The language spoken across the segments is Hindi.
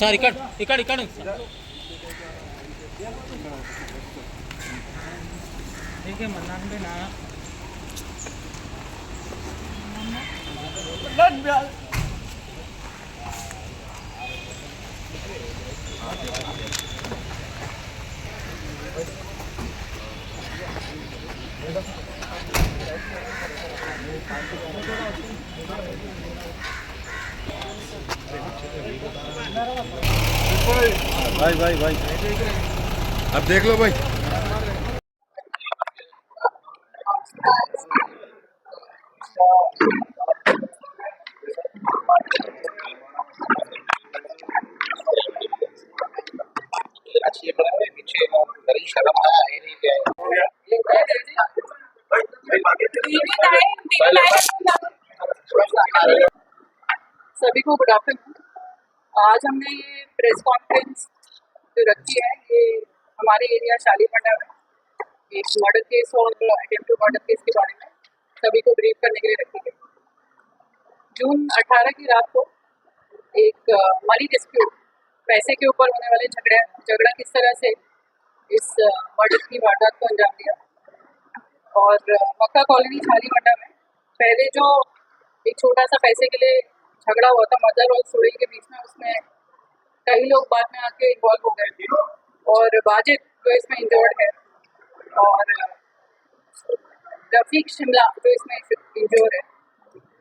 సార్ ఇక్కడ ఇక్కడ ఇక్కడ भाई भाई भाई अब देख लो भाई। सभी को गुड आफ्टरनून। आज हमने ये प्रेस कॉन्फ्रेंस जो रखी है, ये हमारे एरिया शालीमंडा में एक मर्डर केस और अटेम्प्ट टू मर्डर केस के बारे में सभी को ब्रीफ करने के लिए रखी गई। जून 18 की रात को एक मनी डिस्प्यूट, पैसे के ऊपर होने वाले झगड़ा किस तरह से इस मर्डर की वारदात को अंजाम दिया। और मक्का कॉलोनी शालीमंडा में पहले जो एक छोटा सा पैसे के लिए झगड़ा हुआ था मदर और सुड़ैल के बीच में, उसमें कई लोग बाद में आके इन्वॉल्व हो गए और वाजिद जो इसमें इंजर्ड है और रफीक शिमला जो इसमें इंजोर है।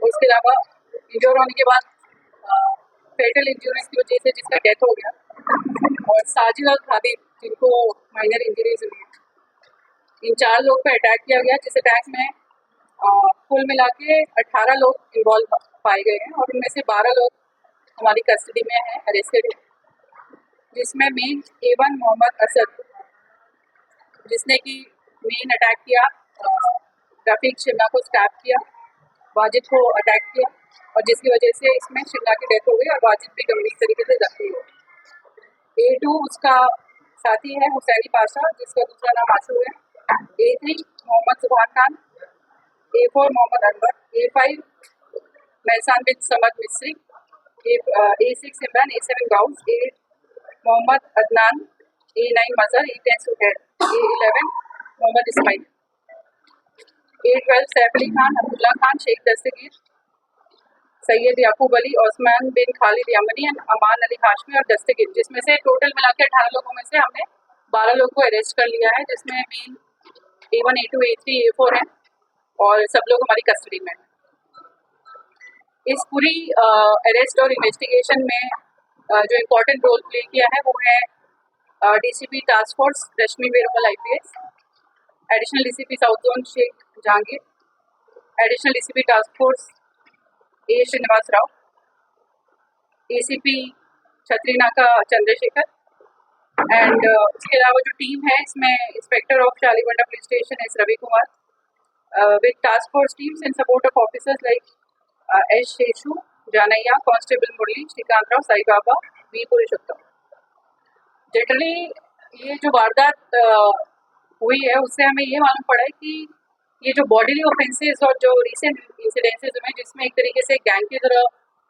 उसके अलावा इंजोर होने के बाद फेटल इंजरीज की वजह से जिसका डेथ हो गया और साजिद और खादिर जिनको माइनर इंजरीज हुई। इन 4 लोग पर अटैक किया गया, जिस अटैक में कुल मिला के 18 लोग इन्वॉल्व पाए गए हैं और उनमें से 12 लोग हमारी कस्टडी में हैं, अरेस्टेड हैं, जिसमें मेन A1 मोहम्मद असद जिसने कि मेन अटैक किया, रफीक शिमला को स्टैप किया, वाजिद को अटैक किया और जिसकी वजह से इसमें शिमला की डेथ हो गई और वाजिद भी गंभीर तरीके से जख्मी हुआ। A2 उसका साथी है हुसैनी पाशा, जिसका दूसरा नाम आशू है। A3 मोहम्मद सुभान खान, A4 मोहम्मद अनवर, A5 महसान बिन Samad Misri, A6 Imran, A7 Ghouse, A8 Mohammed Adnan, A9 Mazhar, A10 Suhail, A11 Mohammed Ismail, A12 Saif Ali Khan, Abdullah Khan, Sheikh Dastagir, Syed Yakub Ali, Osman Bin Khalid Yamani, Aman Ali Hashmi और दस्तगीर, जिसमें से टोटल मिला के 18 लोगों में से हमने 12 लोगों को अरेस्ट कर लिया है, जिसमें main A1, A2, A3, A4 है और सब लोग हमारी कस्टडी में हैं। इस पूरी अरेस्ट और इन्वेस्टिगेशन में जो इम्पोर्टेंट रोल प्ले किया है वो है DCP task force Rashmi Verumal IPS, additional DCP south zone Sheikh Jahangir, additional DCP task force A Srinivas Rao, ACP Chatrinaka Chandrashekar and उसके अलावा जो टीम है इसमें inspector of Shalimanda police station S Ravi Kumar with task force teams in support of officers like S Seshu, Janaiah, constable Murali, Srikanth Rao, Sai Baba, V Purushottam. Generally ये जो वारदात हुई है उससे हमें ये मालूम पड़ा है कि ये जो बॉडीली ऑफेंसेस और जो रिसेंट इंसिडेंसेस हुए जिसमें एक तरीके से गैंग की तरह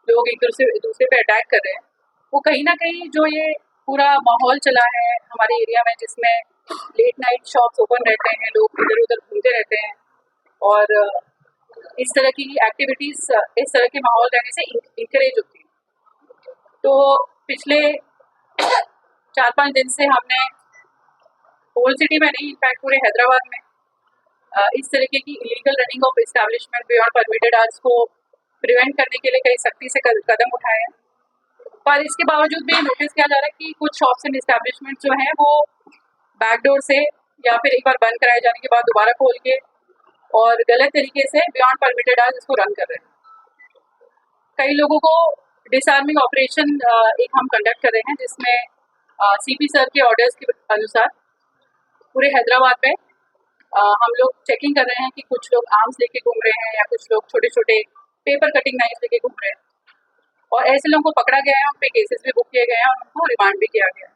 लोग एक दूसरे पे अटैक कर रहे हैं, वो कहीं ना कहीं जो ये पूरा माहौल चला है हमारे एरिया में, जिसमें लेट नाइट शॉप्स ओपन रहते हैं, लोग इधर उधर घूमते रहते हैं और इस तरह की एक्टिविटीज, इस तरह के माहौल रहने से इंकरेज होती है। तो पिछले 4-5 दिन से हमने होल सिटी में नहीं, इनफैक्ट पूरे हैदराबाद में इस तरीके की illegal running of establishment beyond permitted hours को प्रिवेंट करने के लिए कई सख्ती से कदम उठाए हैं। पर इसके बावजूद भी नोटिस किया जा रहा है कि कुछ शॉप्स एंड एस्टैब्लिशमेंट जो हैं वो बैकडोर से या फिर एक बार बंद कराए जाने के बाद दोबारा खोल के और गलत तरीके से बियॉन्ड परमिटेड आवर्स इसको रन कर रहे हैं। कई लोगों को डिसआर्मिंग ऑपरेशन एक हम कंडक्ट कर रहे हैं, जिसमें सीपी सर के ऑर्डर्स के अनुसार पूरे हैदराबाद में हम लोग चेकिंग कर रहे हैं कि कुछ लोग आर्म्स लेके घूम रहे हैं या कुछ लोग छोटे छोटे पेपर कटिंग नाइफ लेके घूम रहे हैं, और ऐसे लोगों को पकड़ा गया है, उन पे केसेस भी बुक किए गए हैं और उनको रिमांड भी किया गया है।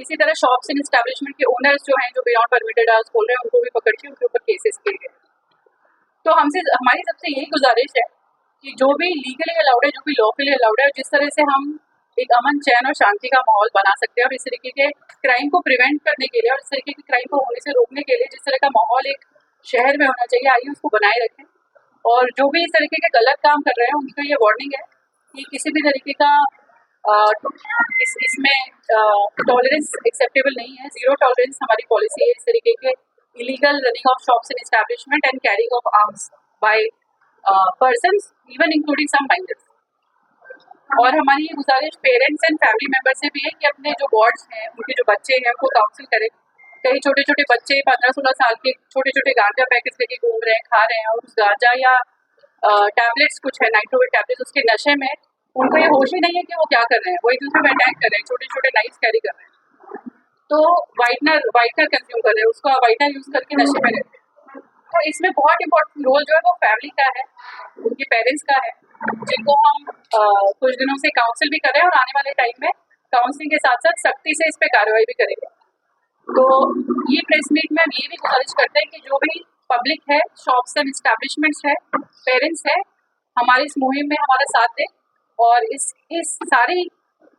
इसी तरह शॉप्स एंड एस्टैब्लिशमेंट के ओनर्स जो हैं, जो बियॉन्ड परमिटेड आवर्स खोल रहे हैं, उनको भी पकड़ के उनके ऊपर केसेस किए गए। तो हमारी सबसे यही गुजारिश है कि जो भी लीगली अलाउड है, जो भी लॉफुली अलाउड है, जिस तरह से हम एक अमन, चैन और शांति का माहौल बना सकते हैं और इस तरीके के क्राइम को प्रिवेंट करने के लिए और इस तरीके के क्राइम को होने से रोकने के लिए जिस तरह का माहौल एक शहर में होना चाहिए, आइए उसको बनाए रखें। और जो भी इस तरीके के गलत काम कर रहे हैं, उनका ये वार्निंग है कि किसी भी तरीके का इसमें टॉलरेंस एक्सेप्टेबल नहीं है। जीरो टॉलरेंस हमारी पॉलिसी है इस तरीके के illegal running of shops and establishment and carrying of arms by persons, even including some minors. और हमारी ये गुजारिश पेरेंट्स एंड फैमिली मेम्बर से भी है कि अपने जो वार्ड्स हैं, उनके जो बच्चे हैं, उनको काउंसिल करें। कई छोटे छोटे बच्चे 15-16 साल के छोटे छोटे गांजा पैकेट्स लेके घूम रहे हैं, खा रहे हैं, और उस गांजा या टैबलेट्स कुछ है, नाइट्रोवेट टैबलेट्स, उसके नशे में उनको ये होश ही नहीं है कि वो क्या कर रहे हैं। वो एक दूसरे में अटैक कर रहे हैं, छोटे छोटे नाइफ्स कैरी कर रहे हैं, तो वाइटनर कंज्यूम कर रहे हैं, उसका वाइटनर यूज करके नशे में रहते हैं। तो इसमें बहुत इंपॉर्टेंट रोल जो है वो फैमिली का है, उनके पेरेंट्स का है, जिनको हम कुछ दिनों से काउंसिल भी कर रहे हैं और आने वाले टाइम में काउंसलिंग के साथ साथ सख्ती से इस पे कार्रवाई भी करेंगे। तो ये प्रेस मीट में हम ये भी गुजारिश करते हैं कि जो भी पब्लिक है, शॉप्स एंड एस्टैब्लिशमेंट्स है, पेरेंट्स है, हमारी इस मुहिम में हमारा साथ दें और इस सारी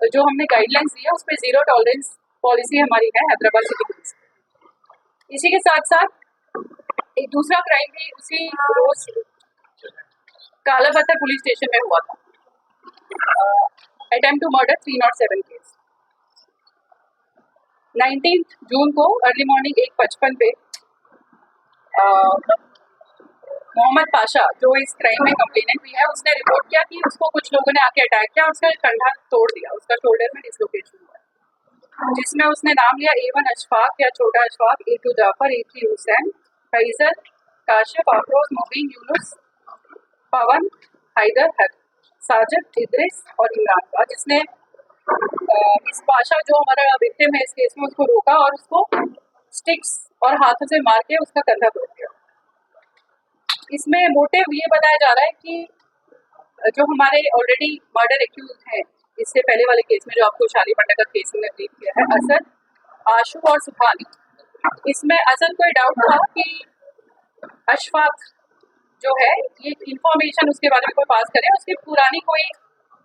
जो हमने गाइडलाइंस दी है उस पर जीरो टॉलरेंस पॉलिसी हमारी है हैदराबाद सिटी पुलिस। इसी के साथ साथ एक दूसरा क्राइम भी उसी रोज कालापत्थर पुलिस स्टेशन में हुआ था, अटेम्प्ट टू मर्डर 307 केस। 19 जून को अर्ली मॉर्निंग 1:55 पे मोहम्मद पाशा, जो इस क्राइम में कंप्लेनेंट भी है, उसने रिपोर्ट किया कि उसको कुछ लोगों ने आके अटैक किया और उसका कंधा तोड़ दिया, उसका शोल्डर में डिसलोकेशन हुआ, जिसमें उसने नाम लिया A1 अशफाक या छोटा अशफाक, A2 जाफर, A3 हुसैन, फैजल, काशिफ, अफरोज, मुबीन, यूनुस, पवन, हैदर, हक, साजिद, इद्रिस और इमरान का, जिसने इस पाशा जो हमारा विक्टिम है इस केस में, उसको रोका और उसको स्टिक्स और हाथों से मार के उसका कंधा तोड़ दिया। इसमें मोटिव ये बताया जा रहा है कि जो हमारे ऑलरेडी मर्डर एक्यूज हैं, इससे पहले वाले केस में जो आपको शाली पंडा का केस में ब्रीफ किया है, असद, आशु और सुभानी, इसमें असद को डाउट था कि अशफाक जो है ये इंफॉर्मेशन उसके बारे में कोई पास करे, उसकी पुरानी कोई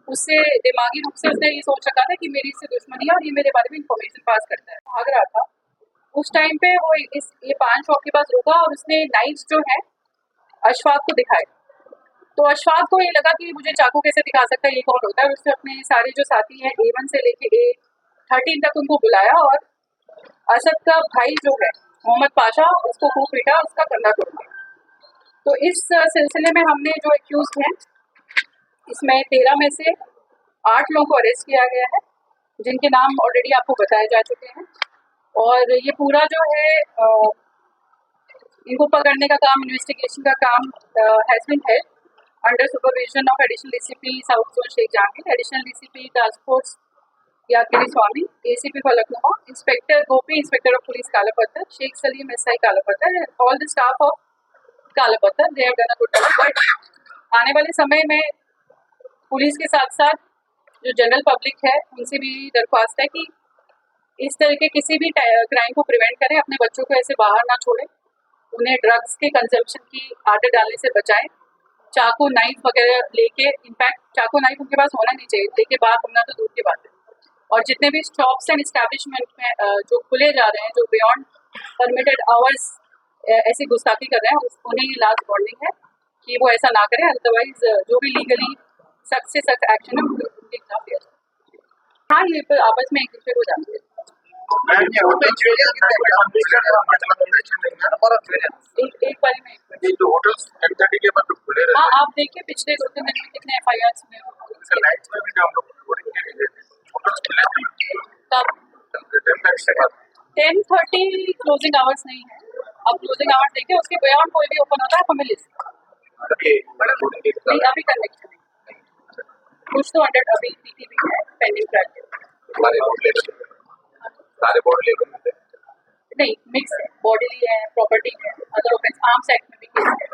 उससे दिमागी रूप से उसने ये सोच रखा था कि मेरी इससे दुश्मनी है और ये मेरे बारे में इंफॉर्मेशन पास करता है, भाग रहा था। उस टाइम पे वो ये 5 शॉप के पास रुका और उसने नाइफ्स जो है अशफाक को दिखाए। तो अशफाक को ये लगा कि मुझे चाकू कैसे दिखा सकता है, ये कौन होता है। उसने अपने सारे जो साथी हैं A1 से लेके A13 तक उनको बुलाया और असद का भाई जो है मोहम्मद पाशा, उसको खूब पीटा, उसका कंधा तोड़ दिया। तो इस सिलसिले में हमने जो एक्यूज हैं, इसमें 13 में से 8 लोगों को अरेस्ट किया गया है, जिनके नाम ऑलरेडी आपको बताए जा चुके हैं। और ये पूरा जो है इनको पकड़ने का काम, इन्वेस्टिगेशन का काम has been held under supervision of additional DCP south zone Sheikh Jahangir, additional DCP task force Yakiri Swami, ACP Falaknuma, inspector Gopi, inspector of police Kalapathar, Sheikh Salim SI Kalapathar, all the staff of Kalapathar, they have done a good job. But आने वाले समय में पुलिस के साथ साथ जो जनरल पब्लिक है, उनसे भी दरख्वास्त है कि इस तरह के किसी भी क्राइम को प्रिवेंट करें, अपने बच्चों को ऐसे बाहर ना छोड़ें, उन्हें ड्रग्स के कंजम्पशन की आदत डालने से बचाएं। चाकू नाइफ वगैरह लेके, इनफैक्ट चाकू नाइफ उनके पास होना नहीं चाहिए, लेके बाहर होना तो दूर की बात है। और जितने भी शॉप्स एंड एस्टैब्लिशमेंट में जो खुले जा रहे हैं, जो बियॉन्ड परमिटेड आवर्स ऐसी गुस्ताखी कर रहे हैं, उन्हें ये लास्ट वार्निंग है कि वो ऐसा ना करे, अदरवाइज जो भी लीगली सख्त से सख्त एक्शन है उनके खिलाफ लिया जाए। हाँ, ये तो आपस में एक दूसरे को जानते हैं। एक बारी में जो होटल्स 10:30 के बाद खुले रहते हाँ, आप देखिए पिछले 2-3 दिन में कितने FIR हुए हैं। हैं, नाइट्स में भी हम लोग रिपोर्टिंग के लिए देते हैं। होटल्स खुले थे तब 10:30 के बाद 10:30 क्लोजिंग आवर्स नहीं है। अब क्लोजिंग आवर्स देखिए, उसके बियॉन्ड कोई भी ओपन होता है हमें लिस्ट नहीं, अभी कनेक्शन नहीं, कुछ तो अंडर अभी PTB है पेंडिंग ट्रायल सारे बोर्ड लेकर नहीं, मिक्स है, बॉडीली है, प्रॉपर्टी है, अदर ऑफेंस आर्म्स एक्ट में भी केस है।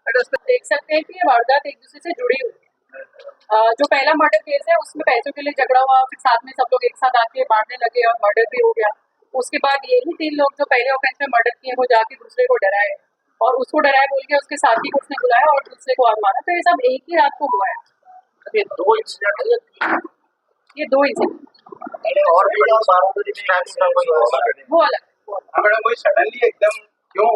बट उसमें देख सकते हैं कि ये वारदात एक दूसरे से जुड़ी हुई है। जो पहला मर्डर केस है उसमें पैसों के लिए झगड़ा हुआ, फिर साथ में सब लोग एक साथ आके मारने लगे और मर्डर भी हो गया। उसके बाद यही 3 लोग जो पहले ऑफेंस में मर्डर किए वो जाके दूसरे को डराए और उसको डराए बोल के उसके साथी को उसने बुलाया और दूसरे को और मारा। तो ये सब एक ही रात को हुआ है। ये 2 इंसिडेंट ये 2 इंसिडेंट और भी 12 बजे में वो अलग मैडम कोई सडनली एकदम क्यों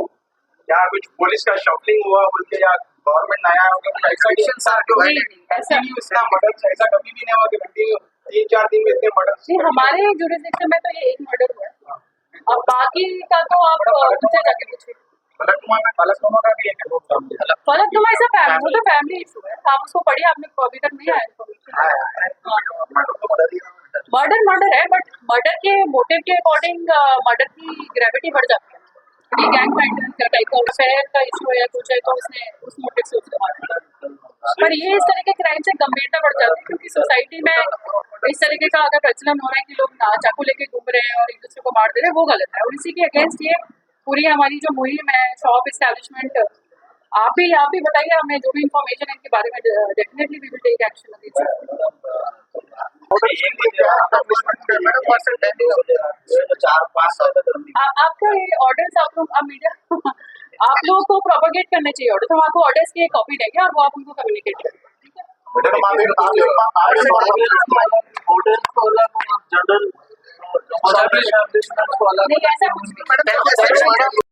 या कुछ पुलिस का शफलिंग हुआ बोल के या गवर्नमेंट आया होगा एक्सेप्शन सर जो है ऐसा नहीं इसका मर्डर ऐसा कभी भी नहीं हुआ कि कंटिन्यू 3-4 दिन में इतने मर्डर जी। हमारे जुरिस्डिक्शन में तो ये एक मर्डर हुआ है और बाकी का तो आप उनसे जाके पूछिए। फलकनुमा का भी एक रिपोर्ट सामने फलकनुमा ऐसा फैमिली, वो तो फैमिली इशू है, आप उसको पढ़िए, आपने अभी तक नहीं आया इन्फॉर्मेशन। मर्डर है, बट मर्डर के मोटिव के अकॉर्डिंग मर्डर की ग्रेविटी बढ़ जाती है। ये गैंग फाइटर टाइप का अफेयर का इशू है या कुछ है तो उसने उस मोटिव से उसको मारा। पर ये इस तरह के क्राइम से गंभीरता बढ़ जाती है क्योंकि सोसाइटी में इस तरीके का अगर प्रचलन हो रहा है कि लोग चाकू लेके घूम रहे हैं और एक दूसरे को मार दे रहे हैं, वो गलत है। और इसी के अगेंस्ट ये पूरी हमारी जो मुहिम है शॉप इस्टेब्लिशमेंट, आप ही बताइए हमें जो भी इंफॉर्मेशन है इनके बारे में, definitely we will take action against. आपका ये ऑर्डर्स आप लोग अब मीडिया आप लोगों को प्रोपोगेट करने चाहिए ऑर्डर, तो हम आपको ऑर्डर्स की एक कॉपी देंगे और वो आप उनको कम्युनिकेट करेंगे। नहीं, ऐसा कुछ नहीं।